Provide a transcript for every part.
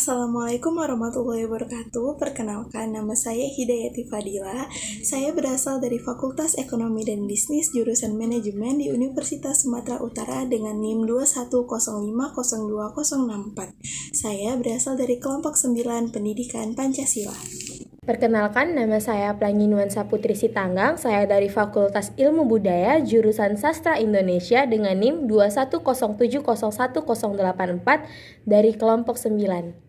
Assalamualaikum warahmatullahi wabarakatuh. Perkenalkan, nama saya Hidayati Fadila. Saya berasal dari Fakultas Ekonomi dan Bisnis jurusan Manajemen di Universitas Sumatera Utara dengan NIM 210502064. Saya berasal dari kelompok 9 Pendidikan Pancasila. Perkenalkan, nama saya Pelangi Nuansa Putri Sitanggang. Saya dari Fakultas Ilmu Budaya, jurusan Sastra Indonesia dengan NIM 210701084 dari kelompok 9.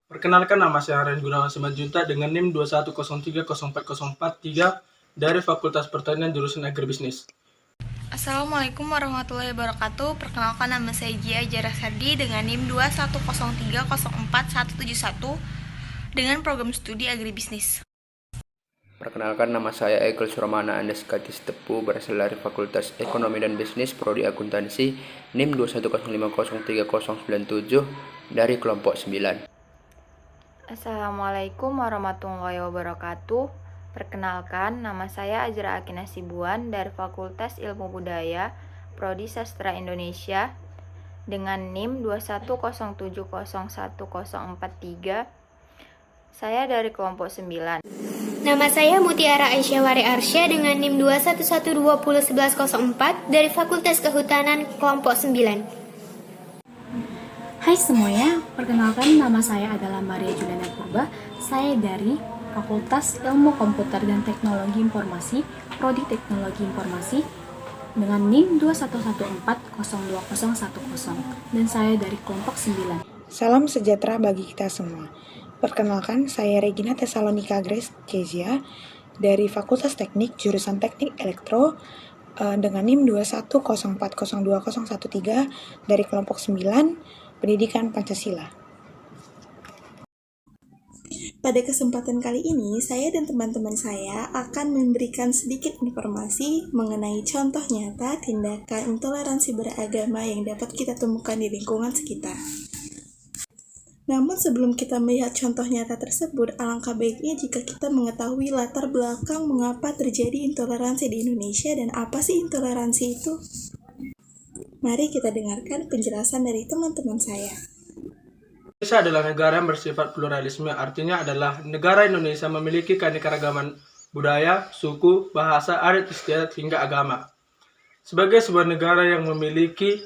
Perkenalkan, nama saya Aryan Gunawan Simanjuntak dengan NIM 210304043 dari Fakultas Pertanian jurusan Agribisnis. Assalamualaikum warahmatullahi wabarakatuh. Perkenalkan, nama saya Jia Jarah Sardi dengan NIM 210304171 dengan program studi agribisnis. Perkenalkan, nama saya Egil Suramana Andeskatis Tepu, berasal dari Fakultas Ekonomi dan Bisnis Prodi Akuntansi, NIM 210503097 dari kelompok 9. Assalamualaikum warahmatullahi wabarakatuh. Perkenalkan, nama saya Azra Akina Sibuan dari Fakultas Ilmu Budaya Prodi Sastra Indonesia dengan NIM 210701043. Saya dari kelompok 9. Nama saya Mutiara Aisyawari Arsya dengan NIM 211201104 dari Fakultas Kehutanan kelompok 9. Hai semuanya, perkenalkan nama saya adalah Maria Juliana Purba. Saya dari Fakultas Ilmu Komputer dan Teknologi Informasi, Prodi Teknologi Informasi dengan NIM 211402010 dan saya dari kelompok 9. Salam sejahtera bagi kita semua. Perkenalkan, saya Regina Tesalonika Grace Kezia dari Fakultas Teknik jurusan Teknik Elektro dengan NIM 210402013 dari kelompok 9 Pendidikan Pancasila. Pada kesempatan kali ini, saya dan teman-teman saya akan memberikan sedikit informasi mengenai contoh nyata tindakan intoleransi beragama yang dapat kita temukan di lingkungan sekitar. Namun sebelum kita melihat contoh nyata tersebut, alangkah baiknya jika kita mengetahui latar belakang mengapa terjadi intoleransi di Indonesia dan apa sih intoleransi itu. Mari kita dengarkan penjelasan dari teman-teman saya. Indonesia adalah negara yang bersifat pluralisme, artinya adalah negara Indonesia memiliki keanekaragaman budaya, suku, bahasa, adat istiadat hingga agama. Sebagai sebuah negara yang memiliki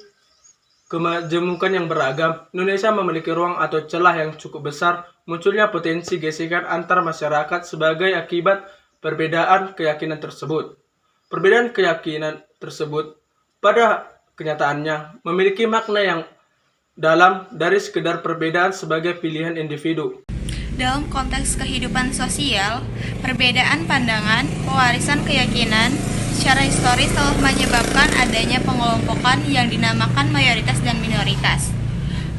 kemajemukan yang beragam, Indonesia memiliki ruang atau celah yang cukup besar munculnya potensi gesekan antar masyarakat sebagai akibat perbedaan keyakinan tersebut. Perbedaan keyakinan tersebut pada kenyataannya memiliki makna yang dalam dari sekedar perbedaan sebagai pilihan individu. Dalam konteks kehidupan sosial, perbedaan pandangan, pewarisan keyakinan secara historis telah menyebabkan adanya pengelompokan yang dinamakan mayoritas dan minoritas.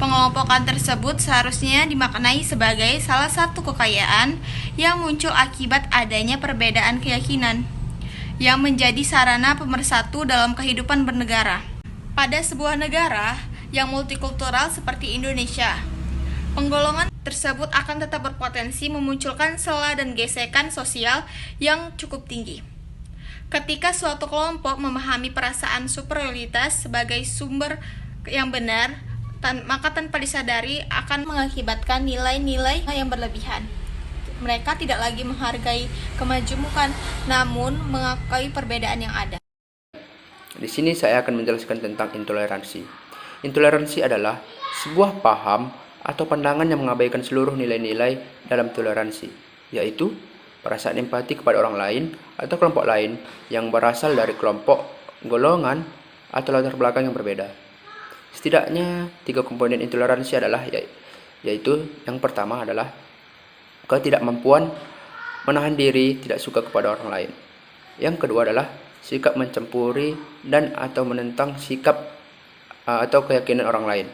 Pengelompokan tersebut seharusnya dimaknai sebagai salah satu kekayaan yang muncul akibat adanya perbedaan keyakinan, yang menjadi sarana pemersatu dalam kehidupan bernegara. Pada sebuah negara yang multikultural seperti Indonesia, penggolongan tersebut akan tetap berpotensi memunculkan celah dan gesekan sosial yang cukup tinggi. Ketika suatu kelompok memahami perasaan superioritas sebagai sumber yang benar, maka tanpa disadari akan mengakibatkan nilai-nilai yang berlebihan. Mereka tidak lagi menghargai kemajemukan, namun mengakui perbedaan yang ada. Di sini saya akan menjelaskan tentang intoleransi. Intoleransi adalah sebuah paham atau pandangan yang mengabaikan seluruh nilai-nilai dalam toleransi, yaitu perasaan empati kepada orang lain atau kelompok lain yang berasal dari kelompok, golongan, atau latar belakang yang berbeda. Setidaknya 3 komponen intoleransi adalah yaitu yang pertama adalah ketidakmampuan menahan diri tidak suka kepada orang lain. Yang kedua adalah sikap mencampuri dan atau menentang sikap atau keyakinan orang lain.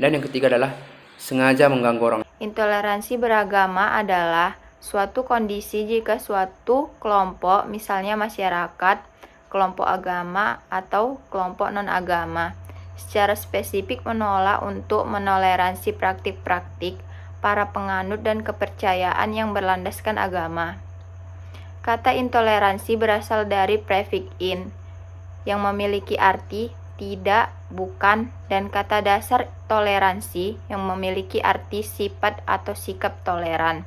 Dan yang ketiga adalah sengaja mengganggu orang. Intoleransi beragama adalah suatu kondisi jika suatu kelompok, misalnya masyarakat, kelompok agama, atau kelompok non-agama, secara spesifik menolak untuk menoleransi praktik-praktik para penganut dan kepercayaan yang berlandaskan agama. Kata intoleransi berasal dari prefix in, yang memiliki arti tidak bukan, dan kata dasar toleransi yang memiliki arti sifat atau sikap toleran.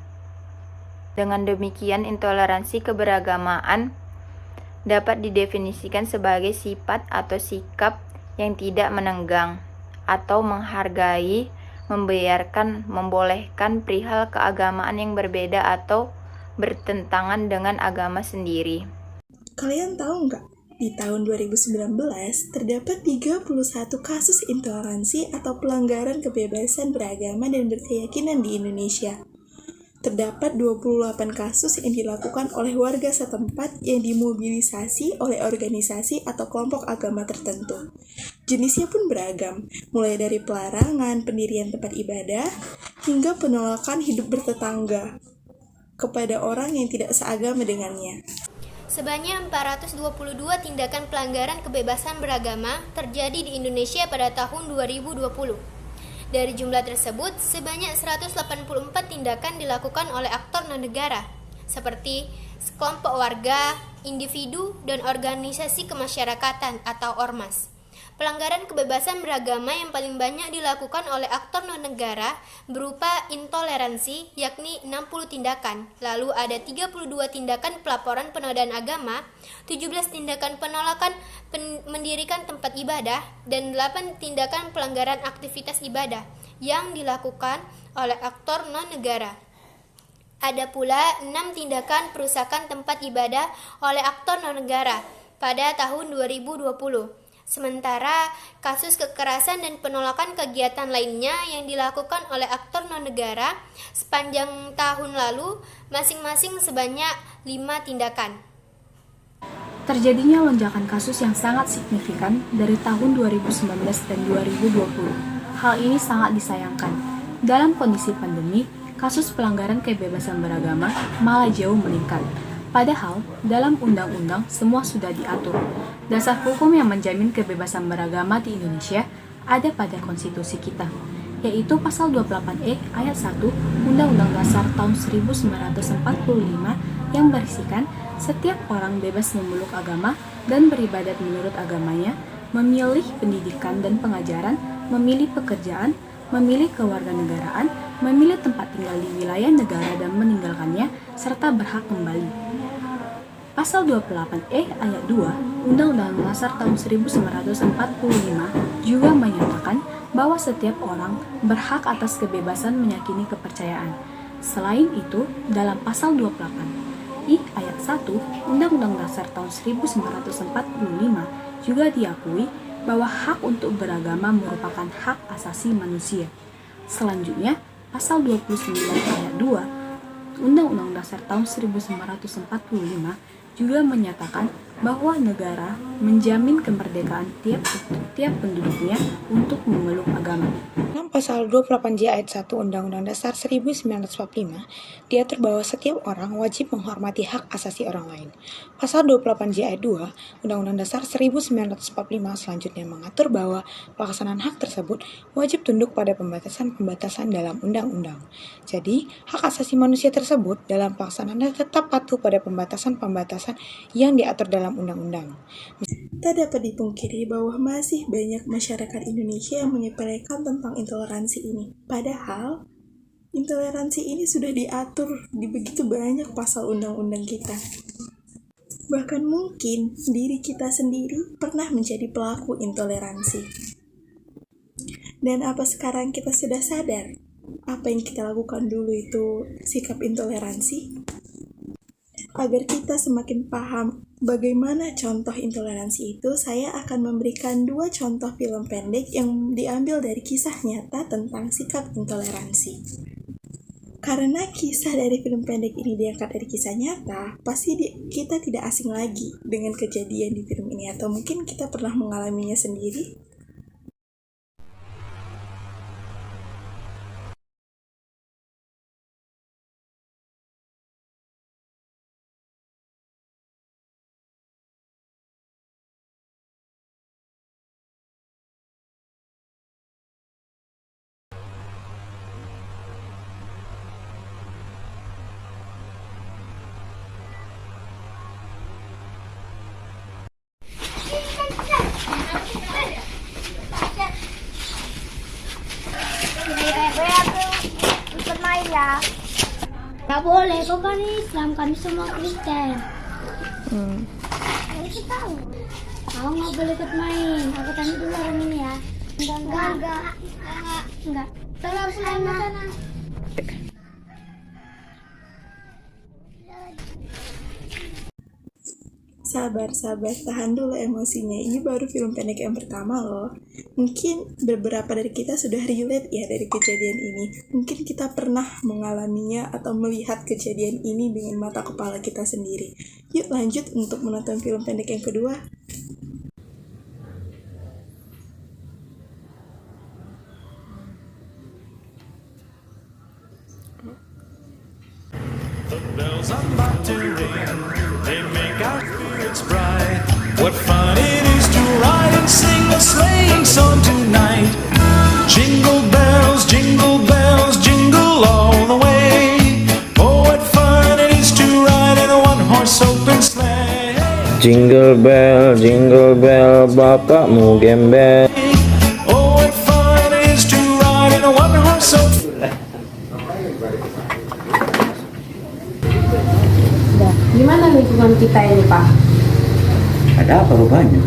Dengan demikian, intoleransi keberagamaan dapat didefinisikan sebagai sifat atau sikap yang tidak menenggang atau menghargai, membiarkan, membolehkan perihal keagamaan yang berbeda atau bertentangan dengan agama sendiri. Kalian tahu nggak? Di tahun 2019, terdapat 31 kasus intoleransi atau pelanggaran kebebasan beragama dan berkeyakinan di Indonesia. Terdapat 28 kasus yang dilakukan oleh warga setempat yang dimobilisasi oleh organisasi atau kelompok agama tertentu. Jenisnya pun beragam, mulai dari pelarangan pendirian tempat ibadah hingga penolakan hidup bertetangga kepada orang yang tidak seagama dengannya. Sebanyak 422 tindakan pelanggaran kebebasan beragama terjadi di Indonesia pada tahun 2020. Dari jumlah tersebut, sebanyak 184 tindakan dilakukan oleh aktor non-negara, seperti sekelompok warga, individu, dan organisasi kemasyarakatan atau ormas. Pelanggaran kebebasan beragama yang paling banyak dilakukan oleh aktor non-negara berupa intoleransi, yakni 60 tindakan. Lalu ada 32 tindakan pelaporan penodaan agama, 17 tindakan penolakan mendirikan tempat ibadah, dan 8 tindakan pelanggaran aktivitas ibadah yang dilakukan oleh aktor non-negara. Ada pula 6 tindakan perusakan tempat ibadah oleh aktor non-negara pada tahun 2020. Sementara kasus kekerasan dan penolakan kegiatan lainnya yang dilakukan oleh aktor non-negara sepanjang tahun lalu masing-masing sebanyak 5 tindakan. Terjadinya lonjakan kasus yang sangat signifikan dari tahun 2019 dan 2020. Hal ini sangat disayangkan. Dalam kondisi pandemi, kasus pelanggaran kebebasan beragama malah jauh meningkat. Padahal, dalam undang-undang semua sudah diatur. Dasar hukum yang menjamin kebebasan beragama di Indonesia ada pada konstitusi kita, yaitu pasal 28E ayat 1 Undang-Undang Dasar tahun 1945 yang berisikan setiap orang bebas memeluk agama dan beribadat menurut agamanya, memilih pendidikan dan pengajaran, memilih pekerjaan, memilih kewarganegaraan, memilih tempat tinggal di wilayah negara dan meninggalkannya, serta berhak kembali. Pasal 28E ayat 2 Undang-Undang Dasar tahun 1945 juga menyatakan bahwa setiap orang berhak atas kebebasan meyakini kepercayaan. Selain itu, dalam pasal 28I ayat 1 Undang-Undang Dasar tahun 1945 juga diakui bahwa hak untuk beragama merupakan hak asasi manusia. Selanjutnya, pasal 29 ayat 2 Undang-Undang Dasar tahun 1945 juga menyatakan bahwa negara menjamin kemerdekaan tiap penduduknya untuk memeluk agama. Dalam pasal 28J ayat 1 Undang-Undang Dasar 1945 diatur bahwa setiap orang wajib menghormati hak asasi orang lain. Pasal 28J ayat 2 Undang-Undang Dasar 1945 selanjutnya mengatur bahwa pelaksanaan hak tersebut wajib tunduk pada pembatasan-pembatasan dalam undang-undang. Jadi, hak asasi manusia tersebut dalam pelaksanaannya tetap patuh pada pembatasan-pembatasan yang diatur dalam undang-undang. Tak dapat dipungkiri bahwa masih banyak masyarakat Indonesia yang menyepelekan tentang intoleransi ini. Padahal, intoleransi ini sudah diatur di begitu banyak pasal undang-undang kita. Bahkan mungkin diri kita sendiri pernah menjadi pelaku intoleransi. Dan apa sekarang kita sudah sadar? Apa yang kita lakukan dulu itu sikap intoleransi? Agar kita semakin paham bagaimana contoh intoleransi itu, saya akan memberikan 2 contoh film pendek yang diambil dari kisah nyata tentang sikap intoleransi. Karena kisah dari film pendek ini diangkat dari kisah nyata, pasti kita tidak asing lagi dengan kejadian di film ini, atau mungkin kita pernah mengalaminya sendiri. ya. Nggak boleh, kau kan Islam, kami semua Kristen. Aku tahu. Kau nggak boleh ikut main. Aku tanya dulu orang ini ya. Enggak. Tolong sana. Sabar, tahan dulu emosinya. Ini baru film pendek yang pertama loh. Mungkin beberapa dari kita sudah relate ya dari kejadian ini. Mungkin kita pernah mengalaminya atau melihat kejadian ini dengan mata kepala kita sendiri. Yuk lanjut untuk menonton film pendek yang kedua. Bells are about to ring, they make our spirits bright. What fun it is to ride and sing a sleighing song tonight. Jingle bells, jingle all the way. Oh, what fun it is to ride in a one-horse open sleigh. Jingle bell, bapakmu gembel. Oh, what fun it is to ride in a one-horse open. Gimana lingkungan kita ini, Pak? Ada apa rupanya?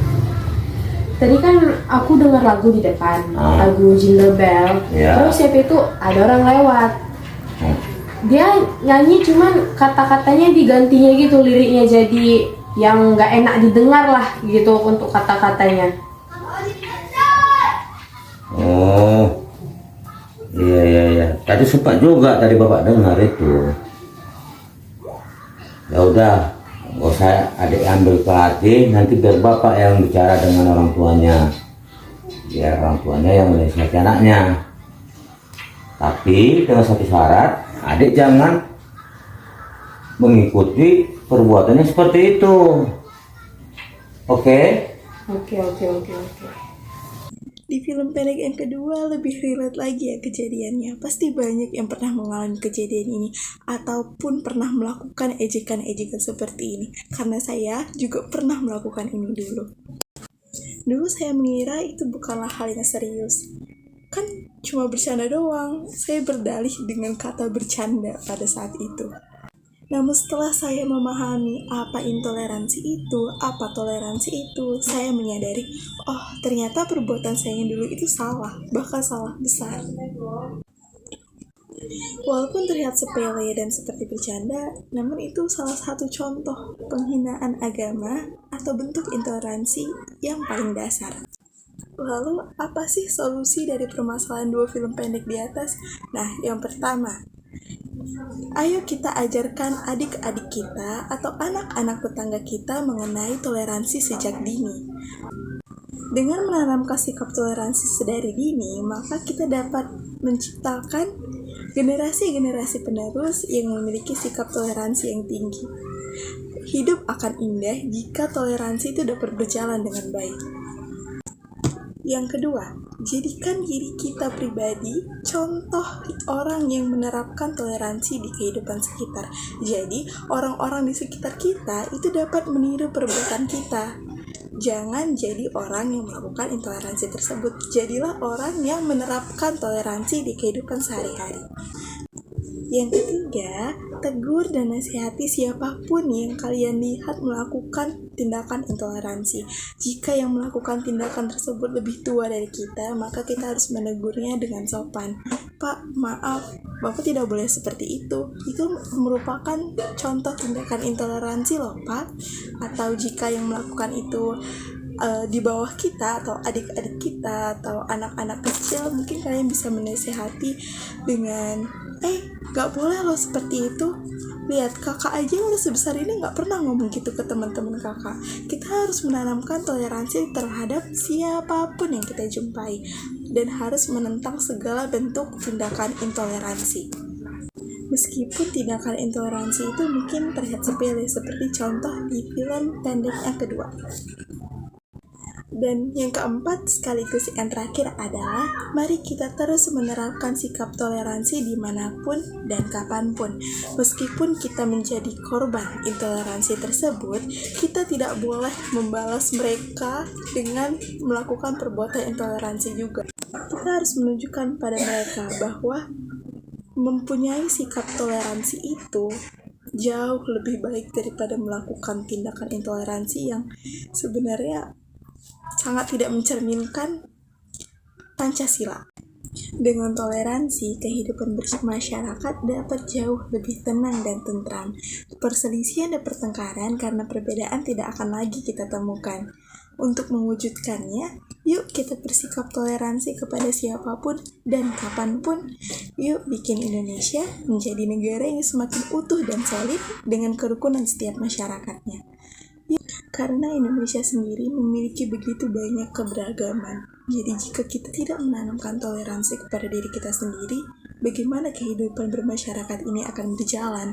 Tadi kan aku dengar lagu di depan, lagu Jingle Bell. Ya. Terus siapa itu ada orang lewat. Dia nyanyi cuman kata-katanya digantinya gitu, liriknya jadi yang nggak enak didengar lah gitu untuk kata-katanya. Oh, iya. Tadi sempat juga tadi bapak dengar itu. Ya udah, nggak usah adik ambil ke hati, nanti biar bapak yang bicara dengan orang tuanya, biar orang tuanya yang menasihati anaknya. Tapi dengan satu syarat, adik jangan mengikuti perbuatannya seperti itu. Oke? Oke. Di film pendek yang kedua lebih relate lagi ya kejadiannya. Pasti banyak yang pernah mengalami kejadian ini ataupun pernah melakukan ejekan-ejekan seperti ini. Karena saya juga pernah melakukan ini dulu. Dulu saya mengira itu bukanlah hal yang serius. Kan cuma bercanda doang. Saya berdalih dengan kata bercanda pada saat itu. Namun setelah saya memahami apa intoleransi itu, apa toleransi itu, saya menyadari, oh ternyata perbuatan saya yang dulu itu salah, bahkan salah besar. Walaupun terlihat sepele dan seperti bercanda, namun itu salah satu contoh penghinaan agama atau bentuk intoleransi yang paling dasar. Lalu, apa sih solusi dari permasalahan dua film pendek di atas? Nah, yang pertama, ayo kita ajarkan adik-adik kita atau anak-anak tetangga kita mengenai toleransi sejak dini. Dengan menanamkan sikap toleransi sedari dini, maka kita dapat menciptakan generasi-generasi penerus yang memiliki sikap toleransi yang tinggi. Hidup akan indah jika toleransi itu dapat berjalan dengan baik. Yang kedua, jadikan diri kita pribadi contoh orang yang menerapkan toleransi di kehidupan sekitar. Jadi, orang-orang di sekitar kita itu dapat meniru perbuatan kita. Jangan jadi orang yang melakukan intoleransi tersebut. Jadilah orang yang menerapkan toleransi di kehidupan sehari-hari. Yang ketiga, tegur dan nasihati siapapun yang kalian lihat melakukan tindakan intoleransi. Jika yang melakukan tindakan tersebut lebih tua dari kita, maka kita harus menegurnya dengan sopan. Pak, maaf, Bapak tidak boleh seperti itu. Itu merupakan contoh tindakan intoleransi loh, Pak. Atau jika yang melakukan itu di bawah kita atau adik-adik kita atau anak-anak kecil, mungkin kalian bisa menasihati dengan gak boleh loh seperti itu. Lihat, kakak aja yang udah sebesar ini gak pernah ngomong gitu ke teman-teman kakak. Kita harus menanamkan toleransi terhadap siapapun yang kita jumpai dan harus menentang segala bentuk tindakan intoleransi. Meskipun tindakan intoleransi itu mungkin terlihat sepele seperti contoh di film pendek yang kedua. Dan yang keempat sekaligus yang terakhir adalah mari kita terus menerapkan sikap toleransi dimanapun dan kapanpun. Meskipun kita menjadi korban intoleransi tersebut, kita tidak boleh membalas mereka dengan melakukan perbuatan intoleransi juga. Kita harus menunjukkan pada mereka bahwa mempunyai sikap toleransi itu jauh lebih baik daripada melakukan tindakan intoleransi yang sebenarnya sangat tidak mencerminkan Pancasila. Dengan toleransi, kehidupan bermasyarakat dapat jauh lebih tenang dan tentram. Perselisihan dan pertengkaran karena perbedaan tidak akan lagi kita temukan. Untuk mewujudkannya, yuk kita bersikap toleransi kepada siapapun dan kapanpun. Yuk bikin Indonesia menjadi negara yang semakin utuh dan solid dengan kerukunan setiap masyarakatnya. Karena Indonesia sendiri memiliki begitu banyak keberagaman. Jadi jika kita tidak menanamkan toleransi kepada diri kita sendiri, bagaimana kehidupan bermasyarakat ini akan berjalan?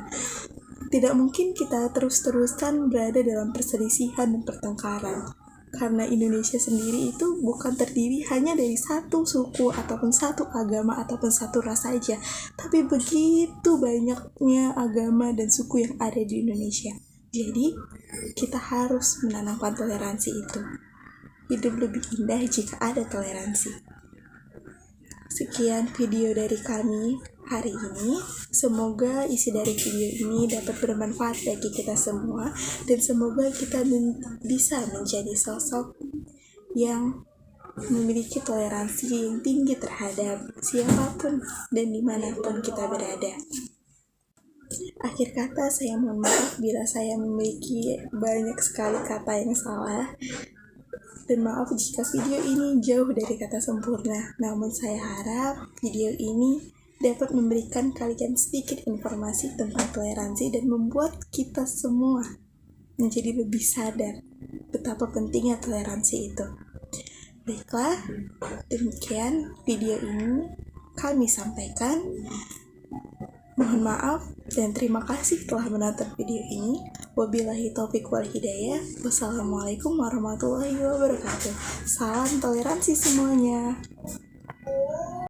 Tidak mungkin kita terus-terusan berada dalam perselisihan dan pertengkaran. Karena Indonesia sendiri itu bukan terdiri hanya dari satu suku ataupun satu agama ataupun satu ras saja, tapi begitu banyaknya agama dan suku yang ada di Indonesia. Jadi, kita harus menanamkan toleransi itu. Hidup lebih indah jika ada toleransi. Sekian video dari kami hari ini. Semoga isi dari video ini dapat bermanfaat bagi kita semua. Dan semoga kita bisa menjadi sosok yang memiliki toleransi yang tinggi terhadap siapapun dan dimanapun kita berada. Akhir kata, saya mohon maaf bila saya memiliki banyak sekali kata yang salah. Dan maaf jika video ini jauh dari kata sempurna. Namun saya harap video ini dapat memberikan kalian sedikit informasi tentang toleransi dan membuat kita semua menjadi lebih sadar betapa pentingnya toleransi itu. Baiklah, demikian video ini kami sampaikan. Mohon maaf dan terima kasih telah menonton video ini. Wabillahi taufik wal hidayah. Wassalamualaikum warahmatullahi wabarakatuh. Salam toleransi semuanya.